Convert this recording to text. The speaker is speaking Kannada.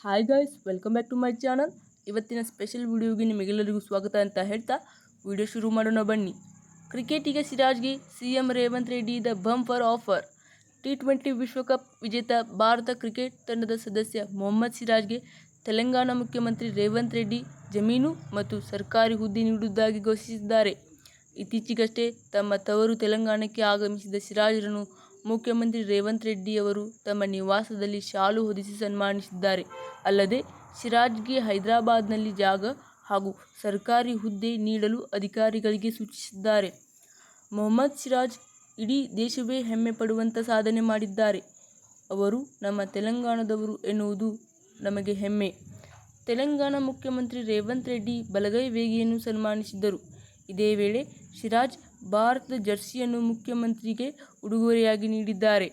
Hi guys, welcome back to my channel. ಇವತ್ತಿನ ಸ್ಪೆಷಲ್ ವಿಡಿಯೋಗೆ ನಿಮಗೆಲ್ಲರಿಗೂ ಸ್ವಾಗತ ಅಂತ ಹೇಳ್ತಾ ವಿಡಿಯೋ ಶುರು ಮಾಡೋಣ ಬನ್ನಿ. ಕ್ರಿಕೆಟಿಗ ಸಿರಾಜ್ಗೆ ಸಿಎಂ ರೇವಂತ್ ರೆಡ್ಡಿ ದ ಬಂಪರ್ ಆಫರ್. T20 ವಿಶ್ವಕಪ್ ವಿಜೇತ ಭಾರತ ಕ್ರಿಕೆಟ್ ತಂಡದ ಸದಸ್ಯ ಮೊಹಮ್ಮದ್ ಸಿರಾಜ್ಗೆ ತೆಲಂಗಾಣ ಮುಖ್ಯಮಂತ್ರಿ ರೇವಂತ್ ರೆಡ್ಡಿ ಜಮೀನು ಮತ್ತು ಸರ್ಕಾರಿ ಹುದ್ದೆ ನೀಡುವುದಾಗಿ ಘೋಷಿಸಿದ್ದಾರೆ. ಇತ್ತೀಚೆಗಷ್ಟೇ ತಮ್ಮ ತವರು ತೆಲಂಗಾಣಕ್ಕೆ ಆಗಮಿಸಿದ ಸಿರಾಜ್ರನ್ನು ಮುಖ್ಯಮಂತ್ರಿ ರೇವಂತ್ ರೆಡ್ಡಿ ಅವರು ತಮ್ಮ ನಿವಾಸದಲ್ಲಿ ಶಾಲು ಹೊದಿಸಿ ಸನ್ಮಾನಿಸಿದ್ದಾರೆ. ಅಲ್ಲದೆ ಸಿರಾಜ್ಗೆ ಹೈದರಾಬಾದ್ನಲ್ಲಿ ಜಾಗ ಹಾಗೂ ಸರ್ಕಾರಿ ಹುದ್ದೆ ನೀಡಲು ಅಧಿಕಾರಿಗಳಿಗೆ ಸೂಚಿಸಿದ್ದಾರೆ. ಮೊಹಮ್ಮದ್ ಸಿರಾಜ್ ಇಡೀ ದೇಶವೇ ಹೆಮ್ಮೆ ಪಡುವಂಥ ಸಾಧನೆ ಮಾಡಿದ್ದಾರೆ. ಅವರು ನಮ್ಮ ತೆಲಂಗಾಣದವರು ಎನ್ನುವುದು ನಮಗೆ ಹೆಮ್ಮೆ. ತೆಲಂಗಾಣ ಮುಖ್ಯಮಂತ್ರಿ ರೇವಂತ್ ರೆಡ್ಡಿ ಬಲಗೈ ವೇಗಿಯನ್ನು ಸನ್ಮಾನಿಸಿದರು. ಇದೇ ವೇಳೆ ಸಿರಾಜ್ ಭಾರತದ ಜರ್ಸಿಯನ್ನು ಮುಖ್ಯಮಂತ್ರಿಗೆ ಉಡುಗೊರೆಯಾಗಿ ನೀಡಿದ್ದಾರೆ.